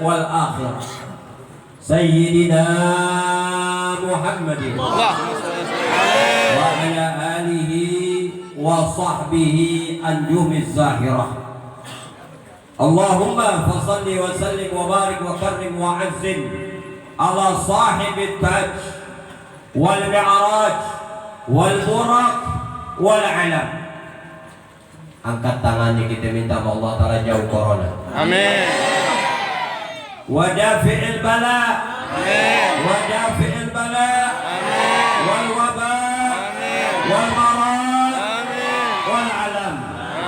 wal akhirah. Sayyidina Muhammadin wa ala alihi wa sahbihi anjumiz zahirah. Allahumma fasalli wa sallim wa barik wa karrim wa azzim ala sahibit taj wal mi'raj wal buraq wal alam. Angkat tangannya, kita minta Allah Ta'ala jauh corona. Amin. Wa dafi'il bala. Amin. Wa dafi'il bala. Amin. Wal waba. Amin. Wal marad. Amin. Wal alam.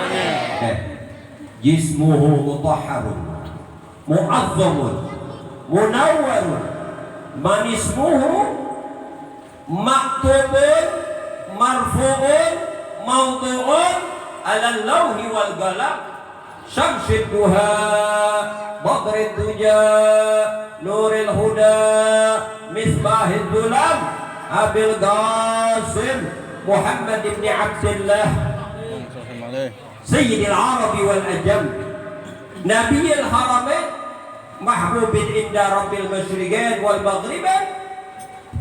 Amin. Jismuhu mutahharun mu'azzamun munawwarun man ismuhu maktubun marfu'un mawdu'un ala lawhi wal galam syamsid duha badrid duja nuril huda misbahid dulam abil qasim Muhammad ibn Abdullah Sayyidil Arabi wal Ajam Nabiyil Haramain mahbubin inda Rabbil Masyriqain wal Maghribain.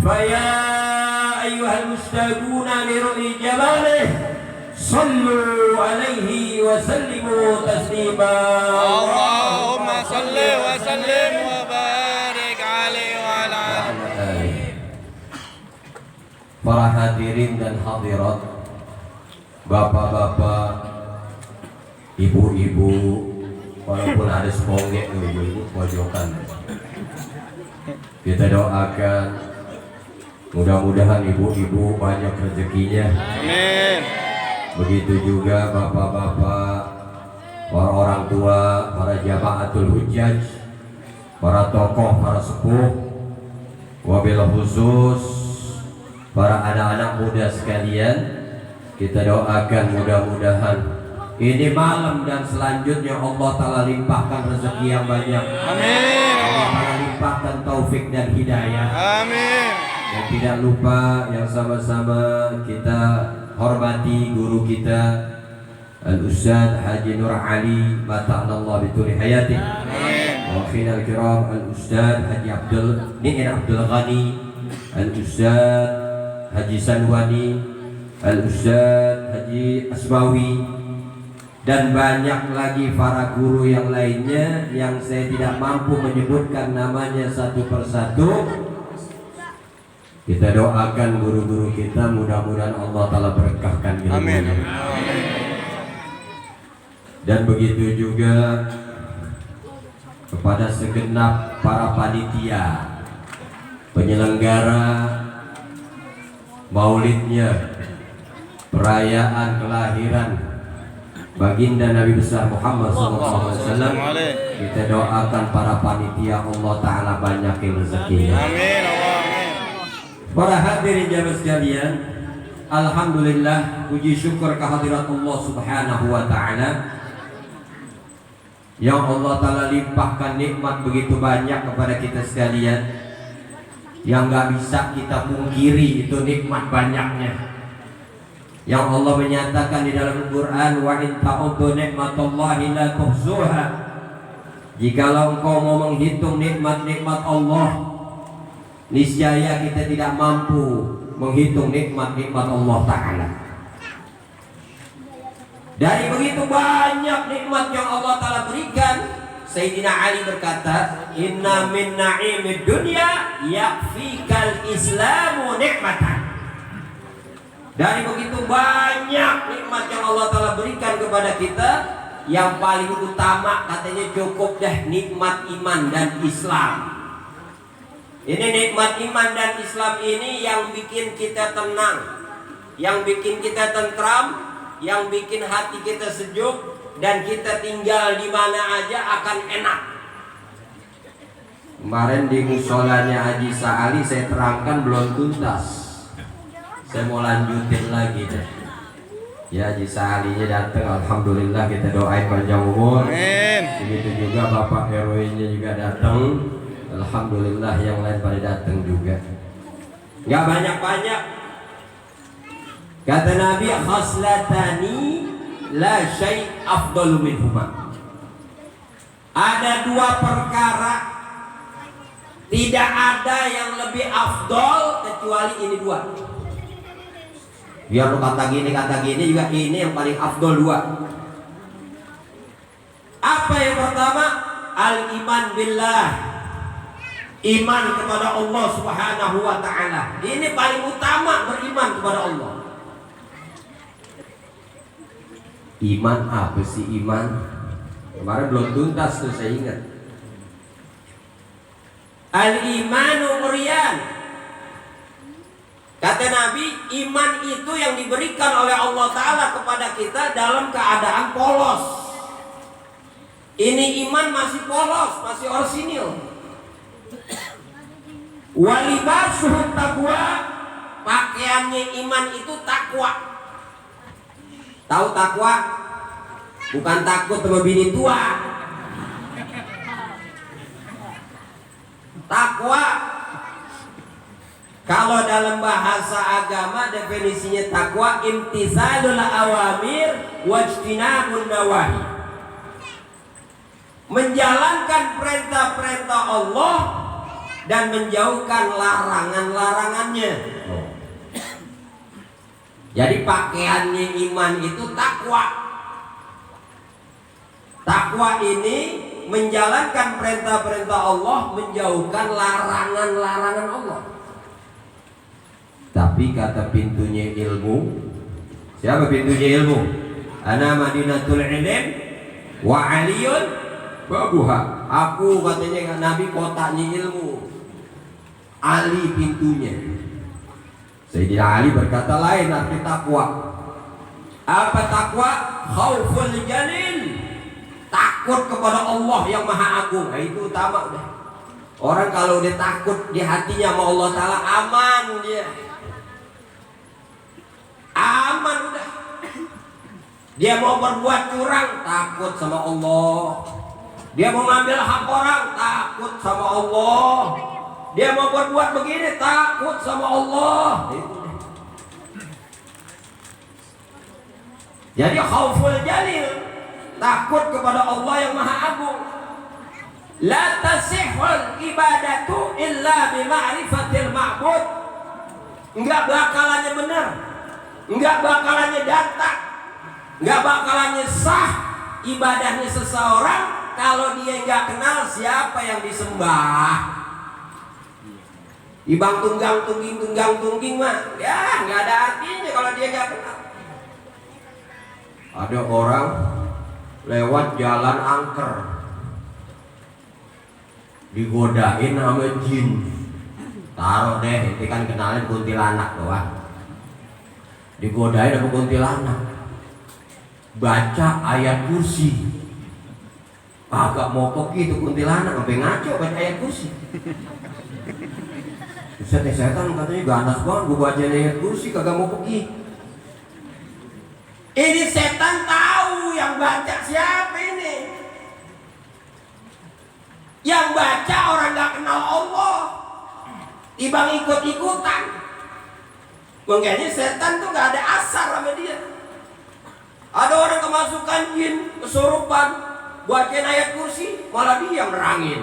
Faya ayyuhal mustaquna li ru'i jamalih sallu alaihi wa sallimu taslima. Allahumma salli wa sallim wa barik alaihi wa ala alihi. Para hadirin dan hadirat, bapak-bapak, ibu-ibu, walaupun ada sepongek ibu-ibu pojokan, kita doakan mudah-mudahan ibu-ibu banyak rezekinya. Amin. Begitu juga bapak-bapak, para orang tua, para jamaatul hujjaj, para tokoh, para sepuh, wabil khusus para anak-anak muda sekalian, kita doakan mudah-mudahan ini malam dan selanjutnya Allah Ta'ala limpahkan rezeki yang banyak. Amin. Allah Ta'ala limpahkan taufik dan hidayah. Amin. Dan tidak lupa yang sama-sama kita hormati guru kita Al-Ustaz Haji Nur Ali mata'anallah bituli hayati. Amin. Wa khina al-kiram Al-Ustaz Haji Abdul Ghani, Al-Ustaz Haji Sanwani, Al-Ustaz Haji Asbawi, dan banyak lagi para guru yang lainnya yang saya tidak mampu menyebutkan namanya satu persatu. Kita doakan guru-guru kita, mudah-mudahan Allah Ta'ala berkahkan ilmunya. Amin. Dan begitu juga kepada segenap para panitia penyelenggara maulidnya, perayaan kelahiran baginda Nabi besar Muhammad SAW. Kita doakan para panitia Allah Ta'ala banyakin rezekinya. Amin. Amin. Para hadirin jamaah sekalian, alhamdulillah, puji syukur kehadirat Allah Subhanahu wa Ta'ala yang Allah Ta'ala limpahkan nikmat begitu banyak kepada kita sekalian, yang gak bisa kita pungkiri itu nikmat banyaknya. Yang Allah menyatakan di dalam Al-Quran, wa in ta'uddu ni'matallahi la tuhsuha. Jikalau engkau mau menghitung nikmat-nikmat Allah, niscaya kita tidak mampu menghitung nikmat-nikmat Allah Ta'ala. Dari begitu banyak nikmat yang Allah Ta'ala berikan, Sayyidina Ali berkata, inna min na'imid dunya yakfikal islamu nikmatan. Dari begitu banyak nikmat yang Allah Ta'ala berikan kepada kita, yang paling utama katanya cukup dah nikmat iman dan Islam. Ini nikmat iman dan Islam ini yang bikin kita tenang, yang bikin kita tentram, yang bikin hati kita sejuk, dan kita tinggal di mana aja akan enak. Kemarin di musholanya Haji Sa'ali saya terangkan belum tuntas. Saya mau lanjutin lagi deh. Ya, Haji Sa'alinya datang, alhamdulillah, kita doain panjang umur. Amin. Begitu juga Bapak RW-nya juga datang, alhamdulillah, yang lain pada datang juga. Gak banyak-banyak. Kata Nabi, khaslatani la syai' afdalu minhuma. Ada dua perkara Tidak ada yang lebih afdol kecuali ini dua. Biar lu kata gini juga ini yang paling afdol dua. Apa yang pertama? Al-iman billah. Iman kepada Allah Subhanahu wa ta'ala. Ini paling utama, beriman kepada Allah. Iman apa sih iman? Kemarin belum tuntas tuh saya ingat. Al-imanu murian. Kata Nabi, iman itu yang diberikan oleh Allah Ta'ala kepada kita dalam keadaan polos. Ini iman masih polos, masih orsinil. Walibasuh taqwa, pakaiannya iman itu takwa. Tahu takwa? Bukan takut sama bini tua. Takwa kalau dalam bahasa agama definisinya takwa imtithalul awamir wajtinabun nawahi. Menjalankan perintah-perintah Allah dan menjauhkan larangan-larangannya. Jadi pakaiannya iman itu takwa. Takwa ini menjalankan perintah-perintah Allah, menjauhkan larangan-larangan Allah. Tapi kata pintunya ilmu, siapa pintunya ilmu? Ana madinatul ilm wa aliyun babuha. Aku katanya Nabi kotanya ilmu, Ali pintunya. Sayyidina Ali berkata lain arti takwa. Apa takwa? Khauful jalil, takut kepada Allah yang maha agung. Nah, itu utama udah. Orang kalau udah takut di hatinya sama Allah Ta'ala, aman dia. Aman udah. Dia mau berbuat curang, takut sama Allah. Dia mau ngambil hak orang, takut sama Allah. Dia mau berbuat begini, takut sama Allah. Jadi khauful jalil, takut kepada Allah yang maha agung. La tasihul ibadatu illa bima'rifatil ma'bud. Enggak bakalannya benar, enggak bakalannya datang, enggak bakalannya sah ibadahnya seseorang kalau dia enggak kenal siapa yang disembah. Ibang tunggang tungging mah ya enggak ada artinya kalau dia enggak kenal. Ada orang lewat jalan angker, digodain sama jin. Taruh deh, itu kan kenalnya kuntilanak doang. Digodain sama kuntilanak, baca ayat kursi. Agak mau pergi itu kuntilanak, sampai ngaco baca ayat kursi. Setan katanya ganas banget, gue baca ayat kursi kagak mau pergi. Ini setan tahu yang baca siapa ini. Yang baca orang gak kenal Allah, ibang ikut-ikutan. Makanya setan tuh gak ada asar sama dia. Ada orang kemasukan jin, kesurupan, bacain ayat kursi, malah dia nerangin.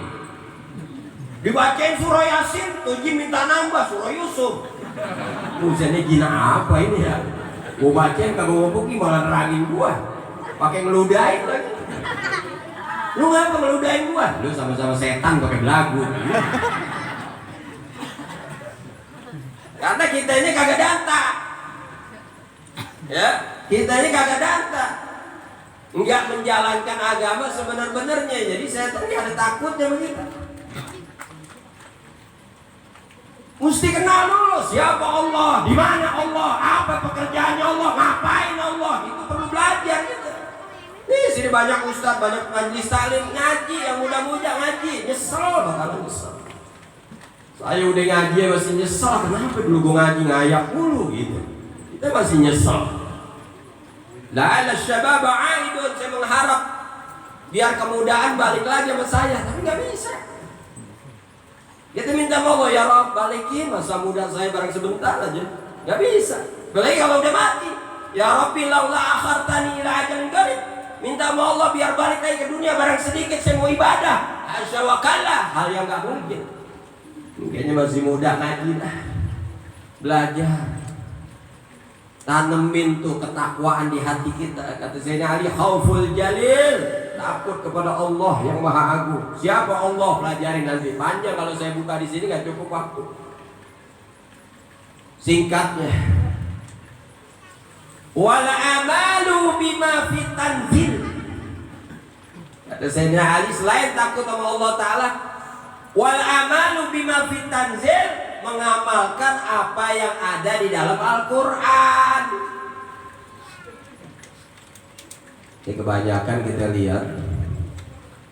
Dibacain surah Yasin, tuh jin minta nambah surah Yusuf. Urusannya jin apa ini ya? Gua bacain kagak mau pergi malah nerangin gua, pakai ngeludahin lagi. Lu ngapa ngeludahin gua? Lu sama-sama setan pakai belagu. Karena kita ini kagak danta, ya kita ini kagak danta, nggak menjalankan agama sebenar-benarnya. Jadi setan nggak ada takutnya begitu. Mesti kenal dulu siapa Allah, di mana Allah, apa pekerjaannya Allah, ngapain Allah. Itu perlu belajar gitu. Nih sini banyak ustaz, banyak majelis taklim ngaji, yang muda-muda ngaji, nyesel bakalan nyesel. Saya udah ngaji masih nyesel, kenapa dulu gue ngaji ngayak mulu gitu. Kita masih nyesel. La'ala syabab a'idun, saya mengharap biar kemudahan balik lagi sama saya, tapi nggak bisa. Kita minta Allah, ya Rabb balikin masa muda saya barang sebentar aja. Gak bisa. Apalagi kalau udah mati. Ya Rabbi laula akhartani ila ajalin qarib. Minta sama Allah biar balik lagi ke dunia barang sedikit saya mau ibadah. Asya wa kalla, hal yang gak mungkin. Kayaknya masih muda ngaji lah. Belajar. Tanemin tuh ketakwaan di hati kita. Kata Sayyidina Ali, khauful jalil, takut kepada Allah yang Maha Agung. Siapa Allah? Pelajarin nanti. Panjang kalau saya buka di sini nggak cukup waktu. Singkatnya, wala amalu bima fit tanzil. Kata Sayyidina Ali, selain takut sama Allah Ta'ala, wal amalu bima fit tanzil, mengamalkan apa yang ada di dalam Al-Quran. Ini kebanyakan kita lihat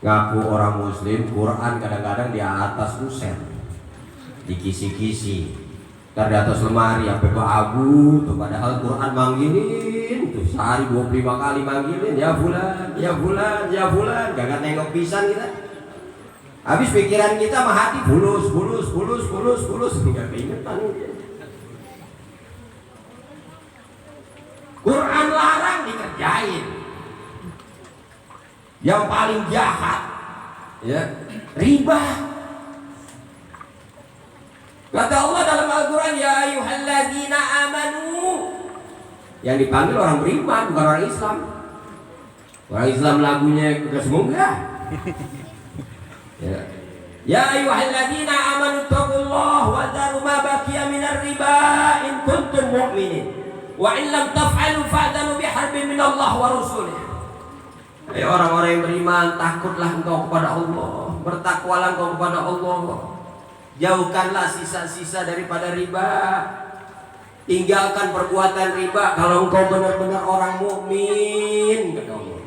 ngaku orang muslim, Quran kadang-kadang di atas kusen, di kisi-kisi, di atas lemari sampai ke abu tuh, padahal Quran manggilin tuh sehari 25 kali manggilin, ya fulan, ya fulan, ya fulan, gak nengok pisan kita. Habis pikiran kita mah hati bulus, tinggal keingetan. Quran larang dikerjain. Yang paling jahat, ya, riba. Kata Allah dalam Al-Quran, ya ayyuhalladzina amanu. Yang dipanggil orang beriman, bukan orang Islam. Orang Islam lagunya udah semoga. Ya ayyuhalladzina amanu taqullaha wa dharu ma baqiya minar riba in kuntum mu'minin wa in lam taf'alu fa'danu biharbin minallah wa rasulih. Hai orang-orang yang beriman, takutlah engkau kepada Allah, bertakwalah engkau kepada Allah. Jauhkanlah sisa-sisa daripada riba. Tinggalkan perbuatan riba kalau engkau benar-benar orang mukmin, kata Allah.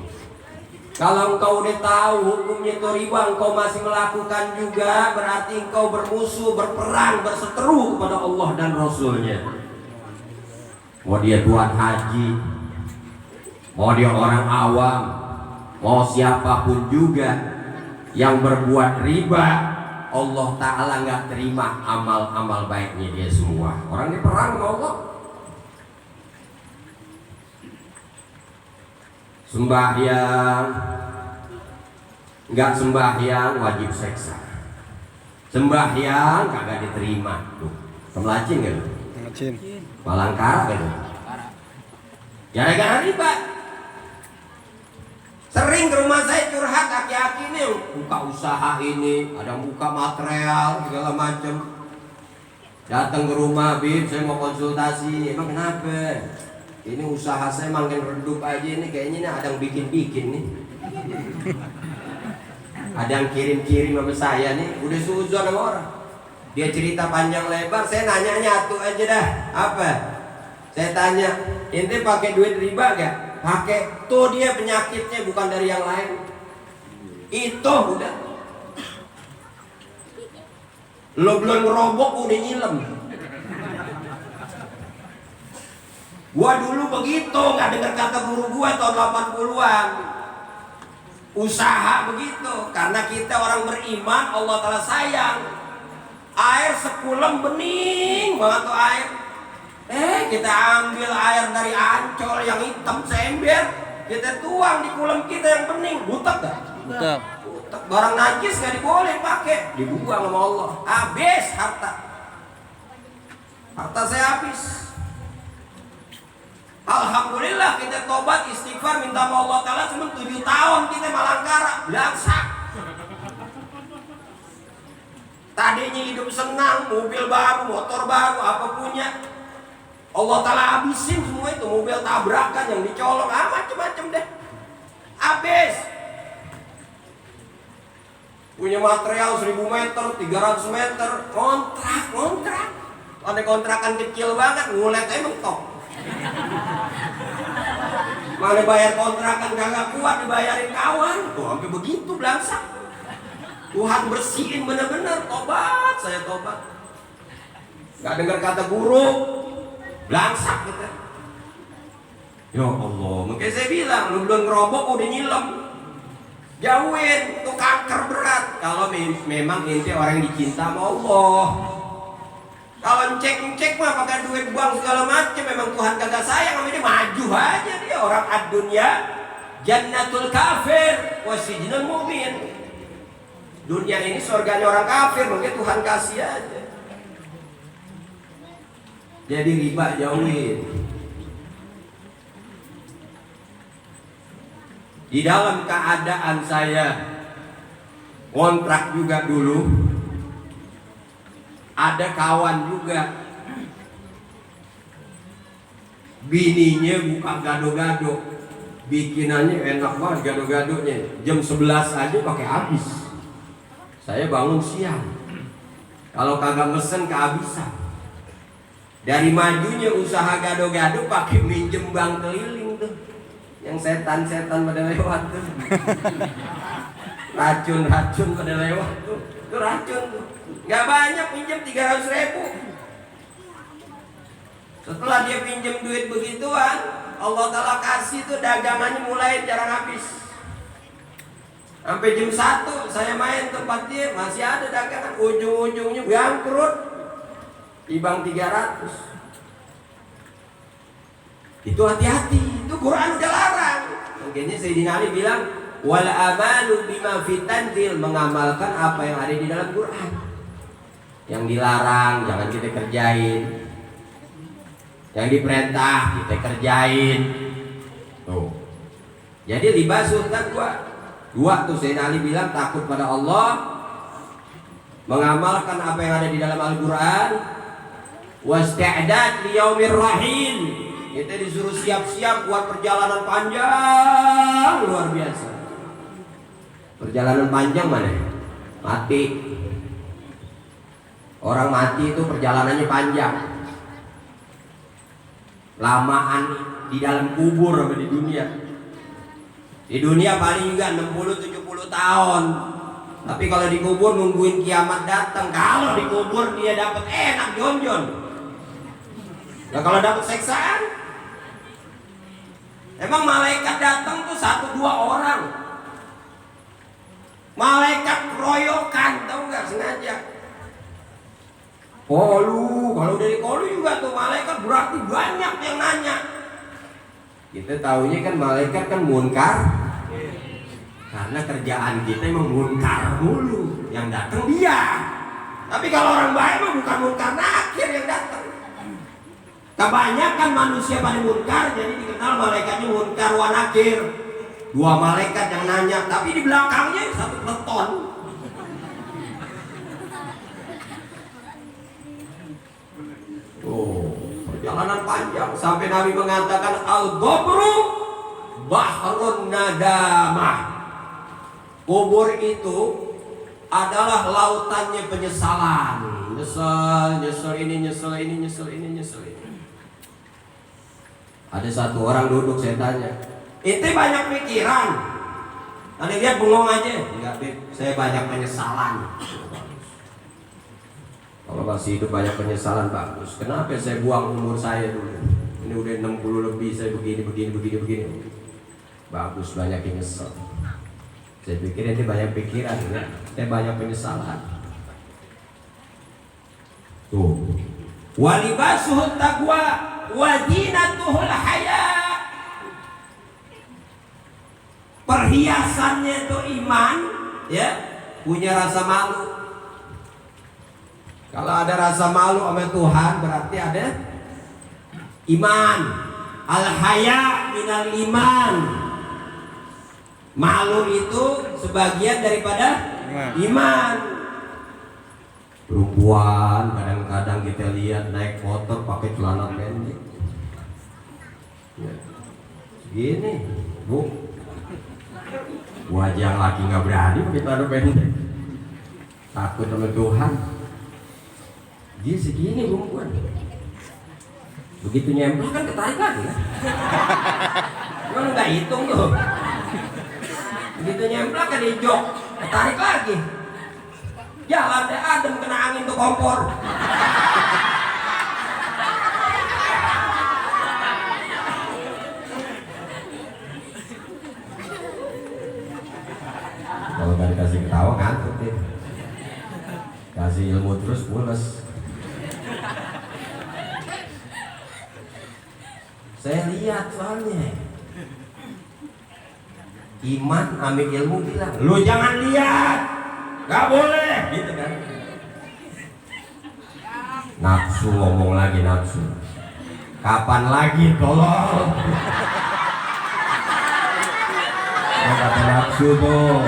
Kalau engkau udah tahu hukumnya itu riba, engkau masih melakukan juga, berarti engkau bermusuh, berperang, berseteru kepada Allah dan Rasulnya. Mau dia tuan haji, mau dia orang awam, mau siapapun juga yang berbuat riba, Allah Ta'ala nggak terima amal-amal baiknya dia semua. Orang ini perang sama Allah. Sembahyang, nggak sembahyang wajib seksa. Sembahyang kagak diterima. Tuh, kemelacin gak lu? Kemelacin. Palangkara gak lu? Gara-gara riba. Sering ke rumah saya curhat aki-aki nih, buka usaha ini, ada buka material segala macam. Datang ke rumah, Bib, saya mau konsultasi. Emang kenapa? Ini usaha saya makin redup aja ini, kayaknya ini ada yang bikin-bikin nih. Ada yang kirim-kirim sama saya nih, udah suzon sama orang. Dia cerita panjang lebar, saya nanya nyatu aja dah. Apa? Saya tanya, ente pakai duit riba gak? Pakai. Tuh dia penyakitnya bukan dari yang lain. Itu udah. Lo belum ngerobok udah nyilem. Gua dulu begitu, nggak dengar kata guru gua tahun 80-an. Usaha begitu, karena kita orang beriman, Allah Ta'ala sayang. Air sekulem bening banget tuh air. Kita ambil air dari Ancol yang hitam sember, kita tuang di kulem kita yang bening, butek gak? Butek. Barang najis gak diboleh pakai, dibuang sama Allah. Habis harta saya habis. Alhamdulillah kita tobat istighfar minta sama Allah Ta'ala, cuma 7 tahun kita malangkara belaksak. Tadinya hidup senang, mobil baru, motor baru, apa punya, Allah Ta'ala habisin semua itu. Mobil tabrakan yang dicolok, macam-macam deh, habis. Punya material 1000 meter, 300 meter, kontrak. Ada kontrakan kecil banget, ngulet aja mentok. Mana bayar kontrakan kagak kuat, dibayarin kawan. Tuh sampai begitu belangsak. Tuhan bersihin bener-bener, tobat, saya tobat. Gak dengar kata guru, belangsak kita. Ya Allah, mungkin saya bilang, lu belum ngerobok udah nyilem. Jauhin, itu kanker berat. Kalau memang ente orang yang dicinta sama Allah. Kalau cek mah pakai duit buang segala macam, memang Tuhan kagak sayang sama dia, maju aja dia. Orang ad-dunya jannatul kafir wa sijnul mu'min. Dunia ini surganya orang kafir, mungkin Tuhan kasih aja. Jadi riba jauhin. Di dalam keadaan saya kontrak juga dulu, ada kawan juga bininya buka gado-gado, bikinannya enak banget gado-gadonya, jam 11 aja pakai habis. Saya bangun siang, kalau kagak mesen kehabisan. Dari majunya usaha gado-gado pakai minjem bank keliling tuh, yang setan-setan pada lewat tuh. Racun-racun pada lewat tuh, itu racun tuh. Gak banyak, pinjam 300.000. Setelah dia pinjam duit begituan, Allah Ta'ala kasih tuh dagangannya mulai jarang habis. Sampai jam 1 saya main tempat dia, masih ada dagangan, ujung-ujungnya bangkrut di bank 300. Itu hati-hati, itu Quran udah larang. Mungkinnya Sayyidina Ali bilang wal amalu bima fitanzil, mengamalkan apa yang ada di dalam Quran. Yang dilarang jangan kita kerjain, yang diperintah kita kerjain. Tuh. Jadi libasul taqwa. Dua tuh Sayyidina Ali bilang takut pada Allah, mengamalkan apa yang ada di dalam Al-Quran, wasta'dad liyaumir rahil. Kita disuruh siap-siap buat perjalanan panjang luar biasa. Perjalanan panjang mana? Mati. Orang mati itu perjalanannya panjang. Lamaan di dalam kubur sama di dunia. Di dunia paling juga 60-70 tahun. Tapi kalau dikubur nungguin kiamat datang. Kalau dikubur dia dapat enak jonjon. Nah kalau dapat seksaan, emang malaikat datang tuh 1-2 orang. Malaikat keroyokan, tahu nggak, sengaja. Kolu, kalau dari kolu juga tuh malaikat berarti banyak yang nanya. Kita tahunya kan malaikat kan munkar, karena kerjaan kita emang munkar mulu, yang datang dia. Tapi kalau orang baik mah bukan munkar nakir yang datang. Kebanyakan manusia pada munkar, jadi dikenal malaikatnya munkar wa nakir. 2 malaikat yang nanya, tapi di belakangnya 1 peleton. Perjalanan panjang sampai Nabi mengatakan al-qabru bahrun nadamah. Kubur itu adalah lautannya penyesalan. Nyesel ini, nyesel ini, nyesel ini, nyesel ini. Ada 1 orang duduk, saya tanya, "Ente banyak pikiran?" Anda lihat bengong aja. Enggak, Beb, saya banyak penyesalan. Kalau masih hidup banyak penyesalan, bagus. Kenapa saya buang umur saya dulu? Ini udah 60 lebih, saya begini. Bagus, banyak yang nyesel. Saya pikir ini banyak pikiran, ya. Saya banyak penyesalan. Tuh. Walibasuhut taqwa wadinatuhul haya. Perhiasannya itu iman, ya, punya rasa malu. Kalau ada rasa malu sama Tuhan berarti ada iman. Al-haya minal iman. Malu itu sebagian daripada iman. Perempuan kadang-kadang kita lihat naik motor pakai celana pendek. Ya. Gini, Bu. Wajah laki nggak berani pakai celana pendek. Takut sama Tuhan. Dia segini perempuan. Begitu nyempel kan ketarik lagi kan? Cuman nggak hitung tuh. Begitu nyempel kan di jok, ketarik lagi. Jalan deh adem kena angin tuh kompor. Kalau nggak dikasih ketawa ngantuk deh. Kasih ilmu terus mules. Saya lihat soalnya iman ambil ilmu bilang, lu jangan lihat, nggak boleh, gitu kan? Nafsu ngomong lagi nafsu. Kapan lagi tolong? Kata nafsu tuh.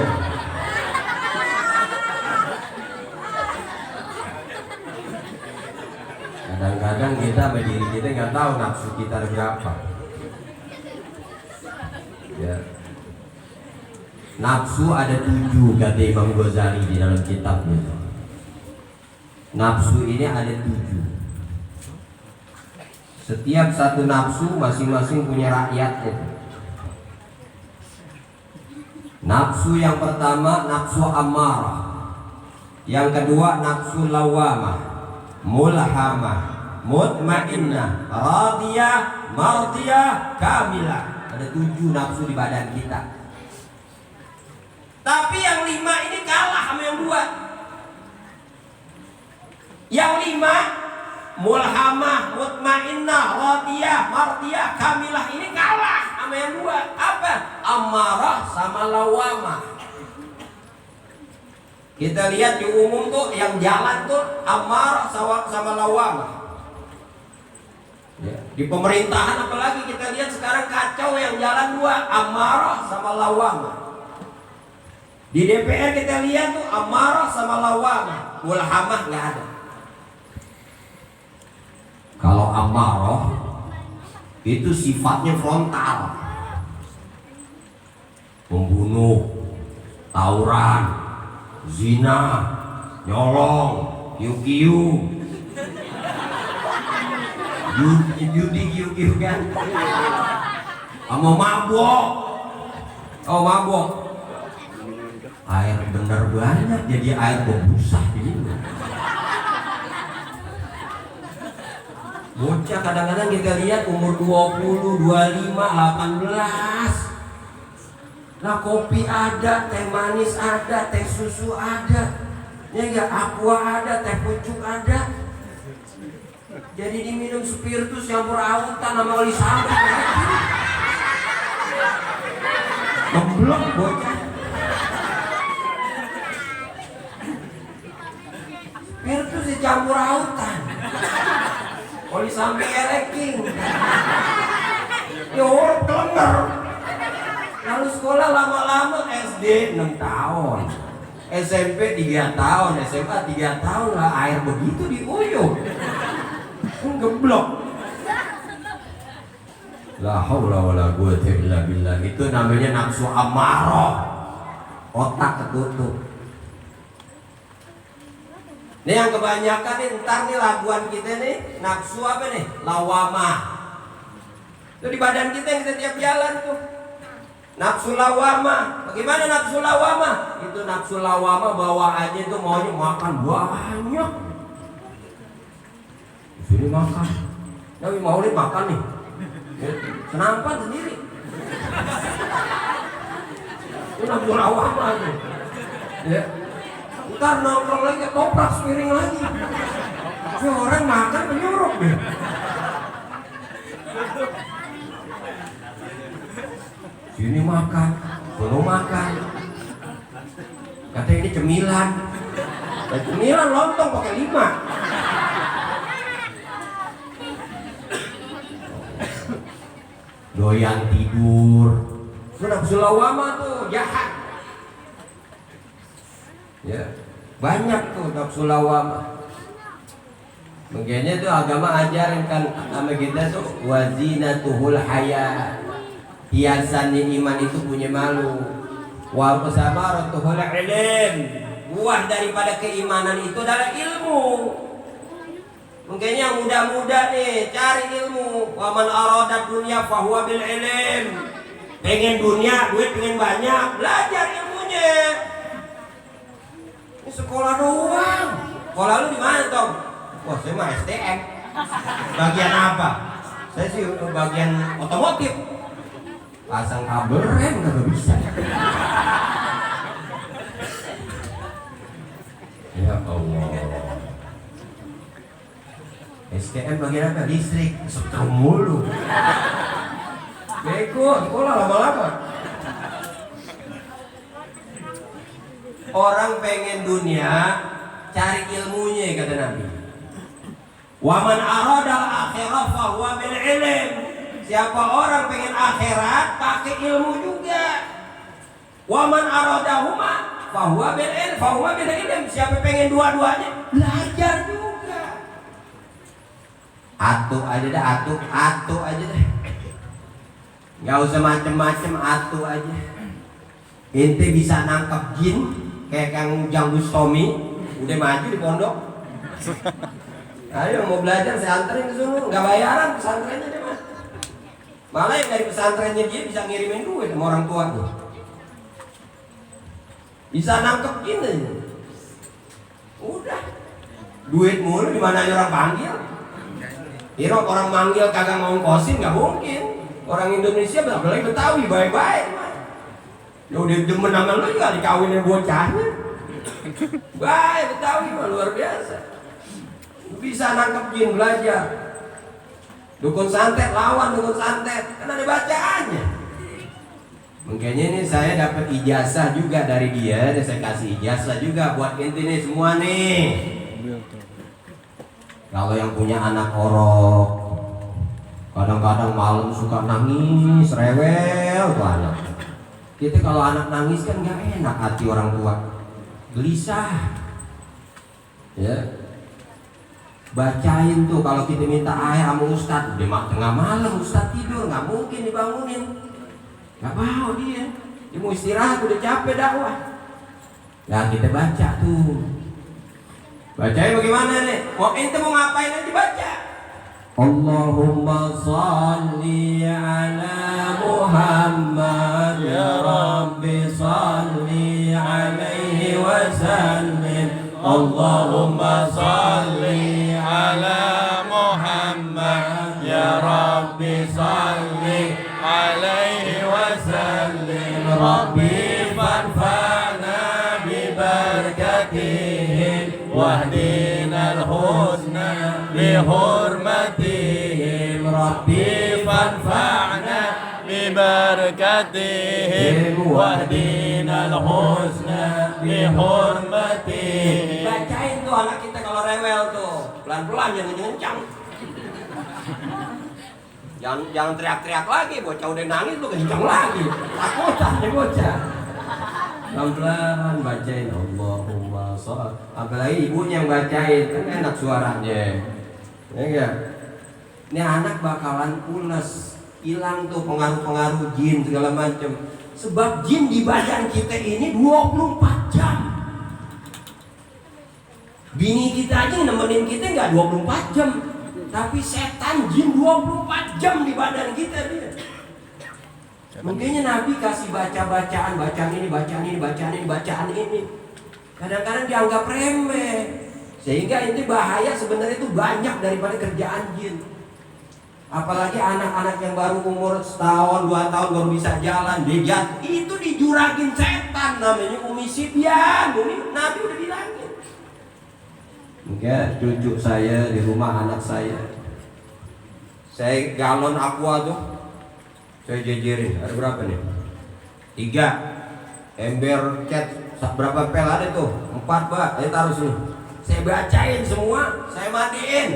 Kadang-kadang kita sama diri kita nggak tahu nafsu kita ada berapa. Ya. Nafsu ada 7 kata Imam Ghazali di dalam kitabnya. Nafsu ini ada 7. Setiap satu nafsu masing-masing punya rakyatnya. Nafsu yang pertama nafsu ammarah, yang kedua nafsu lawamah, mulhamah, mutmainnah, radiyah, mardiyah, kamilah. Ada 7 nafsu di badan kita. Tapi yang 5 ini kalah sama yang 2. Yang 5 mulhamah, mutmainnah, radiyah, mardiyah, kamilah ini kalah sama yang 2. Apa? Amarah sama lawamah. Kita lihat di umum tuh yang jalan tuh amarah sama lawamah. Ya. Di pemerintahan apalagi kita lihat sekarang kacau, yang jalan 2 amarah sama lawamah. Di DPR kita lihat tuh amarah sama lawamah, mulhamah nggak ada. Kalau amarah itu sifatnya frontal, membunuh, tawuran, zina, nyolong, kiu-kiu, judi kan, sama mabok. Oh mabok, air bener banyak jadi air berbusa ini. Bocah kadang-kadang kita lihat umur 20, 25, 18. Nah kopi ada, teh manis ada, teh susu ada, ya enggak, aqua ada, teh pucuk ada. Jadi diminum spiritus campur autan sama oli sambal. Ngeblok bocah. Spiritus dicampur autan. Oli sampai ereking. Ya orang kelenger. Lalu sekolah lama-lama SD 6 tahun, SMP 3 tahun, SMA 3 tahun lah air begitu diuyuh. Geblok. La haula wala quwwata illa billah. Itu namanya nafsu amarah. Otak ketutup. Nih yang kebanyakan nih ntar nih laguan kita nih nafsu apa nih? Lawamah. Itu di badan kita yang kita tiap jalan tuh. Nafsu lawamah. Bagaimana nafsu lawamah? Itu nafsu lawamah bawaannya itu maunya makan banyak. Di sini makan. Nabi Maulid makan nih. Senampan sendiri. Itu nafsu lawamah tuh. Ya. Ntar nongkrong lagi, toprak sepiring lagi. Si orang makan menyuruh deh. Sini makan, sono makan. Kata ini cemilan. Cemilan lontong pakai 5. Doyan tidur. Itu nafsu lawamah tuh, jahat. Ya, banyak tuh nafsu lawamah. Makanya tuh agama ajarin kan sama kita tuh wazinatuhul haya. Hiasannya iman itu punya malu. Wa samaratuhul ilm. Buah daripada keimanan itu adalah ilmu. Mungkin yang muda-muda nih cari ilmu. Wa man arada dunya fahuwa bil ilm. Pengen dunia, duit pengen banyak, belajar ilmunya. Ini sekolah doang. Sekolah lu di mana, Tom? Wah, saya mah STM. Bagian apa? Saya sih bagian otomotif. Pasang kabel rem nggak bisa. Ya Allah. STM bagian apa? Listrik. Setrum mulu. Bego, sekolah lama-lama. orang pengen dunia cari ilmunya kata Nabi. Wa man aradal akhirah fahuwa bil ilm. Siapa orang pengen akhirat pakai ilmu juga. Wa man aradahuma fahuwa bil ilm, fahuwa bil ilm. Siapa pengen dua-duanya belajar juga. Atuh aja dah, atuh aja dah. Nggak usah macem-macem, atuh aja. Ente bisa nangkap jin kayak Kang Ujang Bustami, udah maju di pondok. Ayo mau belajar saya anterin ke sana, nggak bayaran pesantrennya deh mas. Malah yang dari pesantrennya dia bisa ngirimin duit sama orang tuanya. Bisa nangkep jin aja. Udah, duit mulu di mana orang panggil. Kira orang manggil kagak mau ngkosin nggak mungkin. Orang Indonesia apalagi Betawi baik-baik. Ya udah demen sama lu juga dikawinin bocahnya. Baik Betawi mah luar biasa. Bisa nangkep jin belajar. Dukun santet lawan dukun santet kan ada bacaannya. Makanya ini saya dapat ijazah juga dari dia, dan saya kasih ijazah juga buat ente nih semua nih. Kalau yang punya anak orok, kadang-kadang malam suka nangis, rewel tuh anak. Kita kalau anak nangis kan nggak enak hati orang tua, gelisah. Ya, bacain tuh kalau kita minta air sama Ustadz, udah tengah malam Ustadz tidur, nggak mungkin dibangunin, nggak mau dia mau istirahat, udah capek dakwah. Ya kita baca tuh, bacain bagaimana nih? Mau ente mau ngapain aja baca. Allahumma salli ala Muhammad ya Rabbi salli alaihi wa sallim. Allahumma salli ala Muhammad ya Rabbi salli alaihi wa sallim. Rabbi farfa'na bi barakatihim wahdina al-husna bi hurmatihim. Rabbi farfa'na bi barakatihim wahdina al-husna bi hurmatihim. Bacain tuh anak kita kalau rewel tuh, pelan-pelan jangan kencang. Jangan teriak-teriak lagi, bocah udah nangis tuh kencang lagi. Takutan nih bocah. Pelan-pelan bacain Allahumma sholli. Apalagi ibunya yang bacain, kan enak suaranya. Ya enggak? Ini anak bakalan pules, hilang tuh pengaruh-pengaruh jin segala macam. Sebab jin di badan kita ini 24 jam. Bini kita aja nemenin kita nggak 24 jam, tapi setan jin 24 jam di badan kita dia. Mungkinnya Nabi kasih bacaan ini, bacaan ini. Kadang-kadang dianggap remeh, sehingga ini bahaya sebenarnya itu banyak daripada kerjaan jin. Apalagi anak-anak yang baru umur setahun, 2 tahun baru bisa jalan, dia itu dijuragin setan namanya Umi Sibyan. Nabi udah bilangin. Enggak, cucu saya di rumah anak saya galon aqua tuh saya jejerin, ada berapa nih? 3 ember cat, berapa pel ada tuh? 4 Pak, ayo taruh sini. Saya bacain semua, saya mandiin.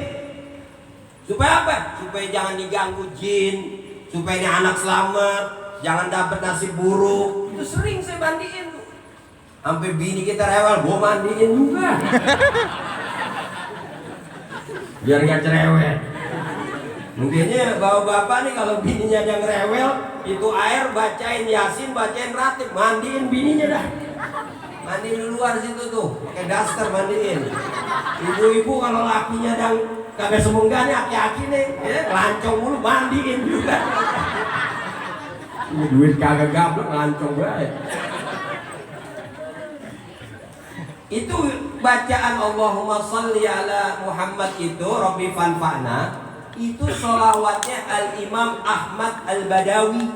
Supaya apa? Supaya jangan diganggu jin, supaya ini anak selamat, jangan dapat nasib buruk. Itu sering saya mandiin tuh. Sampai bini kita rewel, gua mandiin juga. Biar nggak cerewet. Mungkinnya bapak-bapak nih kalau bininya yang rewel, itu air bacain Yasin, bacain Ratib, mandiin bininya dah. Mandiin di luar situ tuh, pakai daster mandiin. Ibu-ibu kalau lakinya yang kagak semenggahnya aki-aki nih, ya, lancong mulu mandiin juga. Ini duit kagak gablek, lancong banget. Itu bacaan Allahumma sholli ala Muhammad itu Rabbi fanfa'na, itu sholawatnya Al-Imam Ahmad Al-Badawi.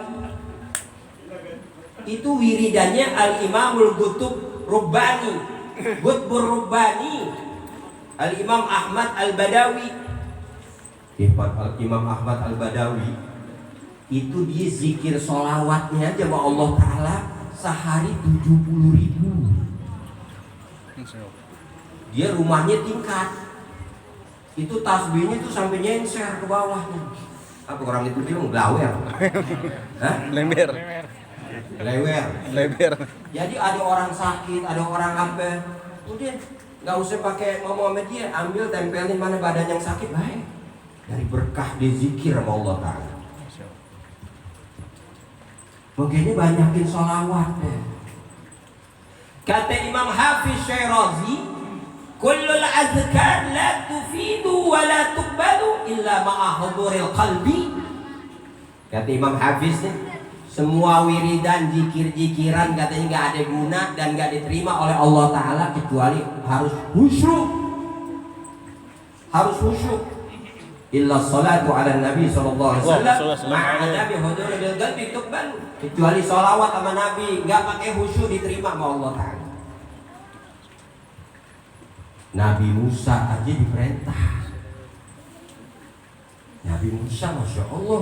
Itu wiridannya Al-Imamul Qutub Rubbani, Qutbur Rubbani, Al-Imam Ahmad Al-Badawi. Imam Ahmad Al-Badawi itu dia zikir sholawatnya aja sama Allah Ta'ala sehari 70.000. Dia rumahnya tingkat. Itu tasbihnya tuh sampai nyenser ke bawahnya. Apa orang itu bilang glawer? Hah? Lember. Lewer. Jadi ada orang sakit, ada orang apa, udah nggak usah pakai ngomong sama dia, ambil tempelin mana badan yang sakit, baik. Dari berkah dia zikir sama Allah Ta'ala. Begini banyakin sholawat deh. Kata Imam Hafiz Syirazi, kullul azkar la tufidu wa la tuqbalu illa ma'a huduril qalbi. Kata Imam Hafiz nih, semua wiridan, zikir-zikiran katanya nggak ada guna dan nggak diterima oleh Allah Ta'ala kecuali harus khusyuk. Harus khusyuk. Illa salatu ala Nabi sallallahu alaihi wasallam ma'a nabi huduril qalbi tuqbalu. Kecuali sholawat sama Nabi nggak pakai khusyuk diterima sama Allah Ta'ala. Nabi Musa aja diperintah. Nabi Musa, Masya Allah,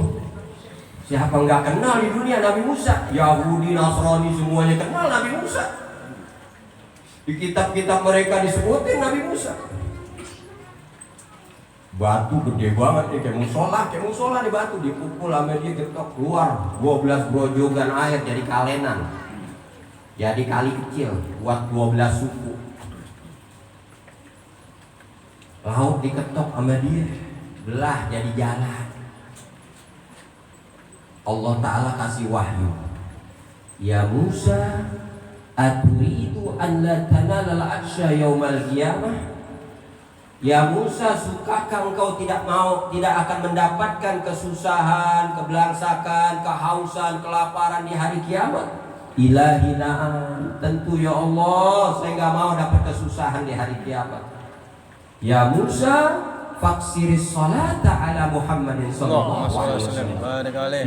siapa nggak kenal di dunia Nabi Musa? Yahudi, Nasrani semuanya kenal Nabi Musa. Di kitab-kitab mereka disebutin Nabi Musa. Batu gede banget nih, kayak musola di batu, dipukul sama dia, getok keluar 12 grojogan air jadi kalenan. Jadi kali kecil buat 12 suku. Laut diketok sama dia, belah jadi jalan. Allah Ta'ala kasih wahyu, ya Musa, aturidu an la tanala al-arsya yaumal qiyamah. Ya Musa, sukakah engkau tidak akan mendapatkan kesusahan, kebelangsakan, kehausan, kelaparan di hari kiamat? Ilahi na'am, tentu ya Allah, saya nggak mau dapat kesusahan di hari kiamat. Ya Musa, faksiris salata ala Muhammadin sallallahu alaihi wasallam.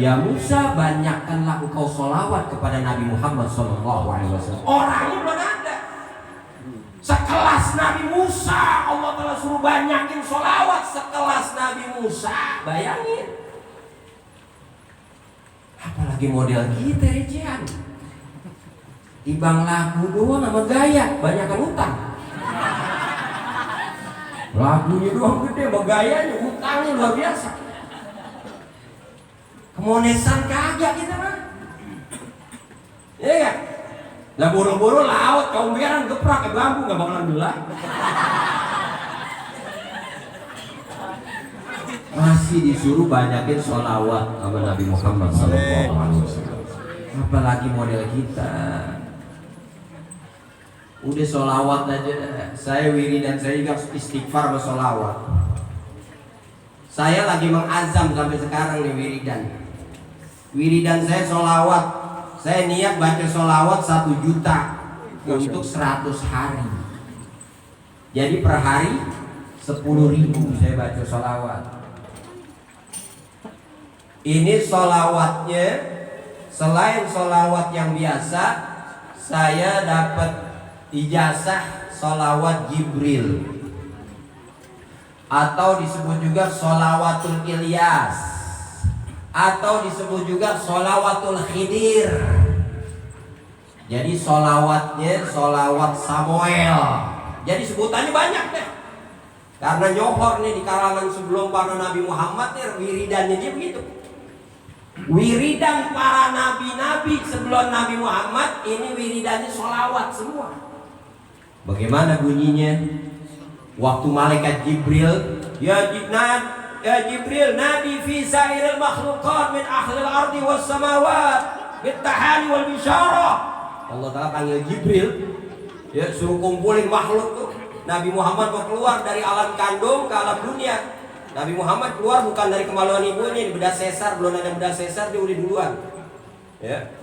Ya Musa, banyakkanlah engkau sholawat kepada Nabi Muhammad sallallahu alaihi wasallam. Orangnya belum ada. Sekelas Nabi Musa, Allah telah suruh banyakin sholawat sekelas Nabi Musa. Bayangin. Apalagi model kita recehan. Ibang lagu doang sama gaya, banyakan utang. Lagunya doang gede, sama gayanya, utangnya luar biasa. Kemonesan kagak kita mah. Iya gak? Lah buru-buru laut, keumberan geprak ke bambu gak bakalan belah. Masih disuruh banyakin sholawat sama Nabi Muhammad SAW. Apalagi model kita. Udah sholawat aja. Saya wiridan, saya juga istighfar sama sholawat. Saya lagi mengazam sampai sekarang nih wiridan. Wiridan saya sholawat. Saya niat baca sholawat 1 juta untuk 100 hari. Jadi per hari 10.000 saya baca sholawat. Ini sholawatnya, selain sholawat yang biasa, saya dapat ijazah sholawat Jibril, atau disebut juga sholawatul Ilyas, atau disebut juga sholawatul Khidir. Jadi sholawatnya sholawat Samuel. Jadi sebutannya banyak deh. Karena nyohor nih di kalangan sebelum para Nabi Muhammad nih, wiridannya dia begitu. Wiridan para nabi-nabi sebelum Nabi Muhammad ini wiridannya sholawat semua. Bagaimana bunyinya? Waktu malaikat Jibril, ya Jibril, nadi fi sairil makhluqat min ahlil ardi was samawat bittahani wal bisyarah. Allah Ta'ala panggil Jibril, ya suruh kumpulin makhluk tuh. Nabi Muhammad mau keluar dari alam kandung ke alam dunia. Nabi Muhammad keluar bukan dari kemaluan ibunya, di bedah sesar, belum ada bedah sesar dia udah duluan. Ya.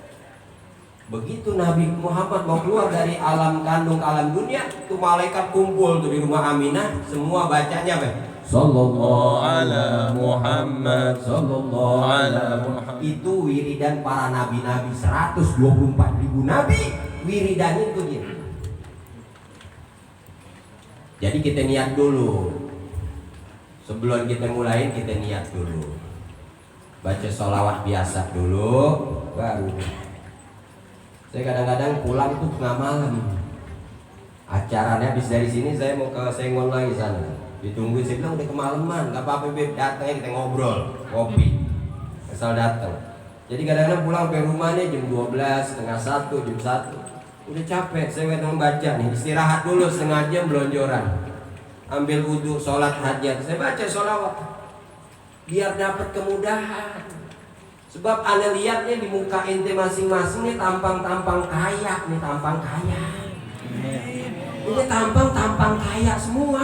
Begitu Nabi Muhammad mau keluar dari alam kandung ke alam dunia, tuh malaikat kumpul tuh di rumah Aminah, semua bacanya apa? Sallallahu ala Muhammad, sallallahu ala Muhammad. Itu wiridan para nabi-nabi, 124.000 nabi, wiridannya itu dia. Jadi kita niat dulu. Sebelum kita mulai, kita niat dulu. Baca sholawat biasa dulu, baru. Saya kadang-kadang pulang tuh tengah malam. Acaranya habis dari sini saya mau ke Sengon lagi sana. Ditungguin, saya bilang udah kemalaman, nggak apa-apa Beb, datangnya kita ngobrol, ngopi, asal datang. Jadi kadang-kadang pulang ke rumahnya jam 12, setengah 1, jam 1. Udah capek, saya memang baca nih, istirahat dulu setengah jam belonjoran. Ambil wudhu, sholat hajat, saya baca sholawat biar dapat kemudahan. Sebab anda lihat nih di muka ente masing-masing nih tampang-tampang kaya, nih tampang kaya. Ini tampang-tampang kaya semua.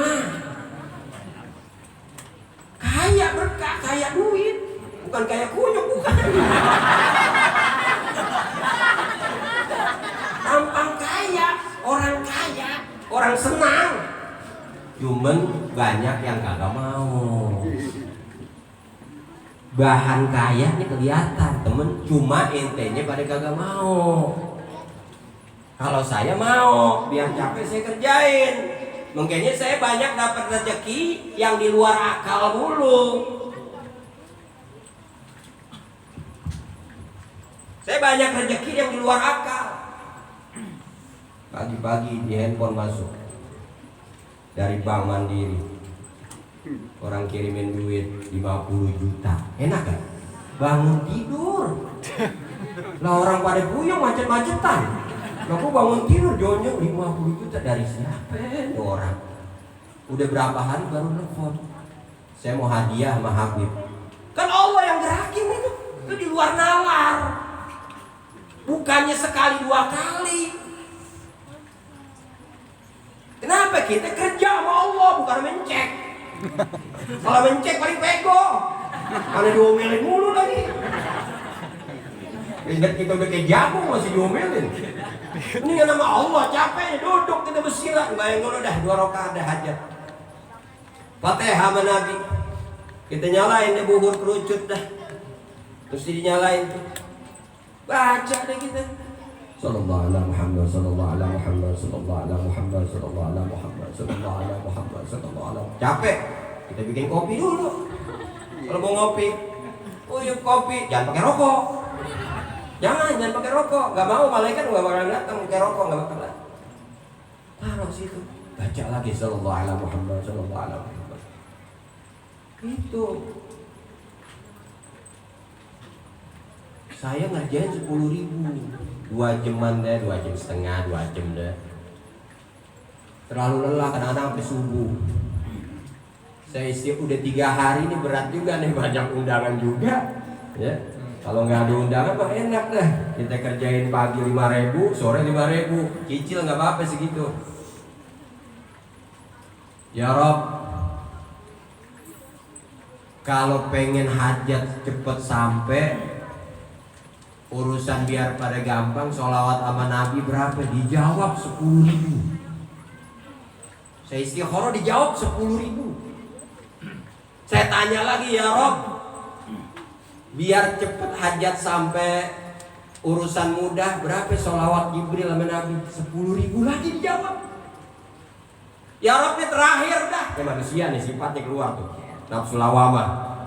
Kaya berkah, kaya duit, bukan kaya kunyuk, bukan. Tampang kaya, orang senang. Cuman banyak yang kagak mau. Bahan kaya ini kelihatan temen, cuma intenya pada kagak mau. Kalau saya mau, biar capek saya kerjain. Mungkinnya saya banyak dapat rezeki yang di luar akal mulu. Saya banyak rezeki yang di luar akal. Pagi-pagi di handphone masuk dari Bank Mandiri, orang kirimin duit 50 juta. Enak kan? Bangun tidur. Lah orang pada puyeng macet-macetan. Aku bangun tidur jonyong 50 juta dari siapa nih orang? Udah berapa hari baru nelfon. Saya mau hadiah sama Habib. Kan Allah yang gerakin itu di luar nalar. Bukannya sekali dua kali. Kenapa kita kerja sama Allah bukan mencek? Kalau mencek paling pego. Karena diomelin mulu lagi. Ingat kita udah kayak jagung masih diomelin. Ini kan nama Allah, capek duduk kita bersilat. Bayang dulu dah 2 rakaat dah hajat. Fatihah sama Nabi. Kita nyalain deh buhur kerucut dah. Terus dinyalain tuh. Baca deh kita. Sallallahu alaihi Muhammad, sallallahu alaihi Muhammad, sallallahu alaihi Muhammad, sallallahu alaihi Muhammad, sallallahu alaihi Muhammad, sallallahu alaihi. Capek. Kita bikin kopi dulu. Kalau mau ngopi, yuk kopi, jangan pakai rokok. Jangan pakai rokok. Gak mau, malaikat gak bakalan datang pakai rokok, gak bakalan. Taruh situ, baca lagi sallallahu alaihi Muhammad, sallallahu alaihi Muhammad. Itu. Saya ngerjain 10.000, 2 jaman deh, 2 jam setengah, 2 jam deh. Terlalu lelah, kadang-kadang sampai subuh. Saya udah 3 hari ini berat juga nih, banyak undangan juga. Ya, kalau nggak ada undangan mah enak dah. Kita kerjain pagi 5.000, sore 5.000, cicil nggak apa-apa segitu. Ya Rob, kalau pengen hajat cepet sampai, urusan biar pada gampang, sholawat sama Nabi berapa? Dijawab 10.000. Saya istikharah dijawab 10.000. Saya tanya lagi, ya Rob, biar cepet hajat sampai urusan mudah berapa sholawat Jibril sama Nabi? 10.000 lagi dijawab. Ya Rob, ini terakhir dah. Ya manusia nih sifatnya keluar tuh, nafsu lawamah.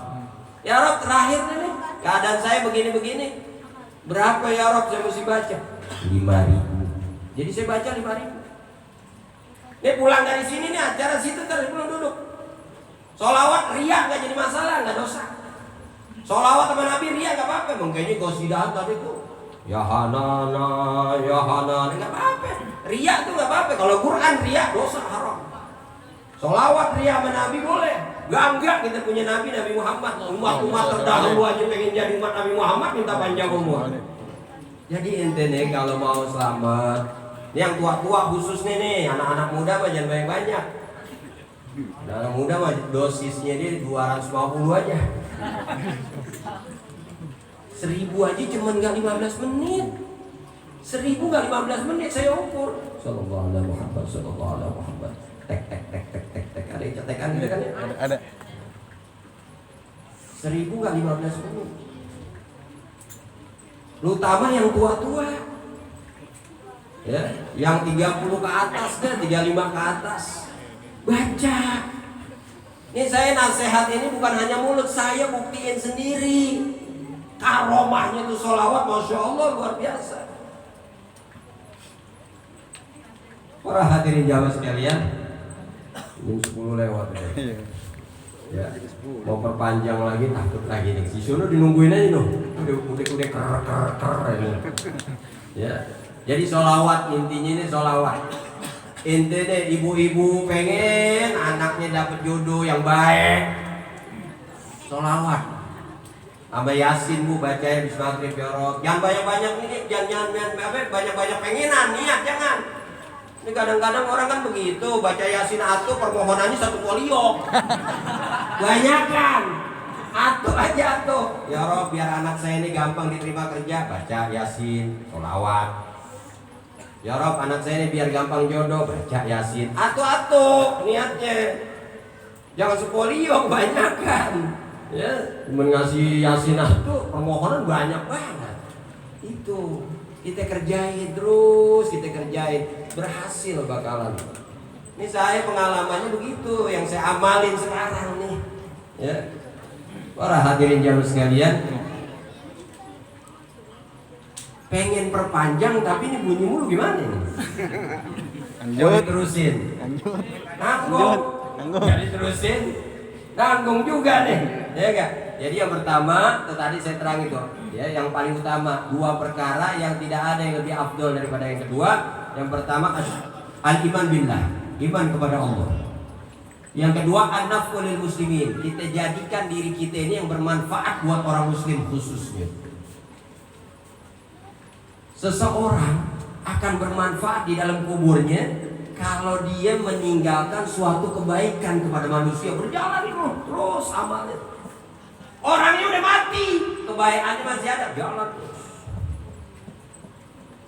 Ya Rob, terakhir nih, keadaan saya begini-begini. Berapa ya Rob saya mesti baca? 5.000. Jadi saya baca 5.000. Ini pulang dari sini nih, acara situ terus pulang duduk. Sholawat riya nggak jadi masalah, nggak dosa. Sholawat sama Nabi riya nggak apa-apa. Mungkinnya gosidahan tadi tuh, ya Hanana, nggak apa-apa. Riya tuh nggak apa-apa. Kalau Quran riya dosa haram. Sholawat riya sama Nabi boleh. Enggak kita punya Nabi Muhammad. Umat terdahulu aja pengen jadi umat Nabi Muhammad, minta panjang umur. Jadi ente nih kalau mau selamat, ini yang tua-tua khusus nih, anak-anak muda mah jangan banyak-banyak. Anak muda mah dosisnya dia 250 aja. 1.000 aja cuman nggak 15 menit. 1.000 nggak 15 menit saya ukur. Sallallahu alaihi Muhammad, sallallahu alaihi Muhammad. Tek. Ada yang cetekan gitu kan ya? Ada. 1.000 nggak 15 menit. Terutama yang tua-tua. Ya, yang 30 ke atas kan, 35 ke atas. Baca. Ini saya nasihat ini bukan hanya mulut, saya buktiin sendiri. Karomahnya itu sholawat, masya Allah luar biasa. Para hadirin jamaah sekalian, jam 10 lewat Iya. ya. Mau perpanjang lagi takut lagi nih. Si Sono dinungguin aja noh. Udah ker ini. Ya. Jadi sholawat intinya ini sholawat. Intinya ibu-ibu pengen anaknya dapat jodoh yang baik. Sholawat. Sama Yasin bu baca habis maghrib ya Rob. Jangan banyak-banyak ini, jangan banyak-banyak pengenan niat jangan. Ini kadang-kadang orang kan begitu baca Yasin atuh permohonannya 1 folio. Banyak kan? Atuh aja tuh. Ya Rob biar anak saya ini gampang diterima kerja baca Yasin, sholawat. Ya Rob anak saya ini biar gampang jodoh baca Yasin. Atuh niatnya. Jangan sepolio banyak kan. Ya, cuma ngasih Yasin atuh permohonan banyak banget. Itu kita kerjain terus, kita kerjain berhasil bakalan. Ini saya pengalamannya begitu yang saya amalin sekarang nih. Ya. Para hadirin jamaah sekalian, pengen perpanjang tapi ini bunyi mulu gimana nih? Lanjut. Terusin. Lanjut. Nanggung. Jadi terusin. Nanggung juga nih. Ya enggak? Jadi yang pertama, tadi saya terang itu, ya, yang paling utama 2 perkara yang tidak ada yang lebih afdol daripada yang kedua. Yang pertama al-iman billah, iman kepada Allah. Yang kedua an-naf'u lil muslimin, kita jadikan diri kita ini yang bermanfaat buat orang muslim khususnya. Seseorang akan bermanfaat di dalam kuburnya kalau dia meninggalkan suatu kebaikan kepada manusia, berjalan terus amalnya. Orangnya udah mati, kebaikannya masih ada, jalan terus.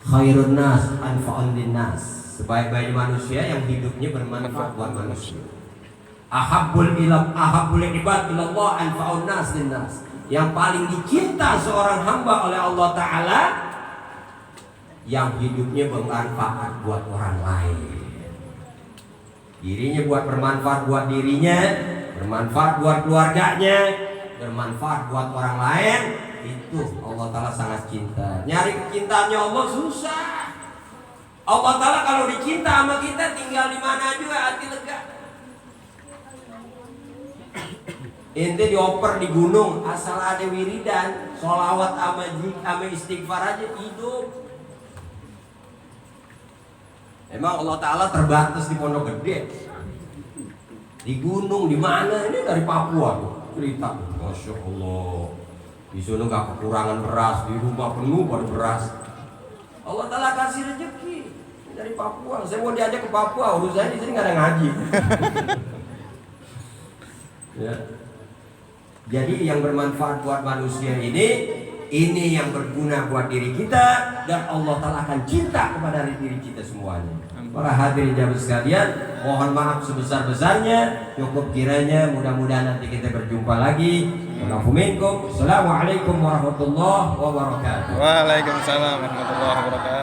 Khairun nas anfa'un linnas, sebaik-baik manusia yang hidupnya bermanfaat buat manusia. Ahabbul ibad ilallah anfa'un nas linnas, yang paling dicinta seorang hamba oleh Allah Ta'ala yang hidupnya bermanfaat buat orang lain. Dirinya buat bermanfaat buat dirinya, bermanfaat buat keluarganya, bermanfaat buat orang lain. Itu Allah Ta'ala sangat cinta. Nyari kecintaannya Allah susah. Allah Ta'ala kalau dicinta sama kita tinggal di mana juga hati lega. Ente dioper di gunung asal ada wiridan, sholawat sama istighfar aja hidup. Emang Allah Ta'ala terbatas di Pondok Gede, di gunung, di mana? Ini dari Papua tuh cerita, Masya Allah. Di sana nggak kekurangan beras, di rumah penuh pada beras. Allah Ta'ala kasih rezeki dari Papua. Saya mau diajak ke Papua, urusannya di sini nggak ada ngaji. Ya. Jadi yang bermanfaat buat manusia ini yang berguna buat diri kita, dan Allah Ta'ala akan cinta kepada diri kita semuanya. Para hadirin jamaah sekalian, mohon maaf sebesar-besarnya. Cukup kiranya, mudah-mudahan nanti kita berjumpa lagi. Assalamualaikum warahmatullahi wabarakatuh. Waalaikumsalam warahmatullahi wabarakatuh.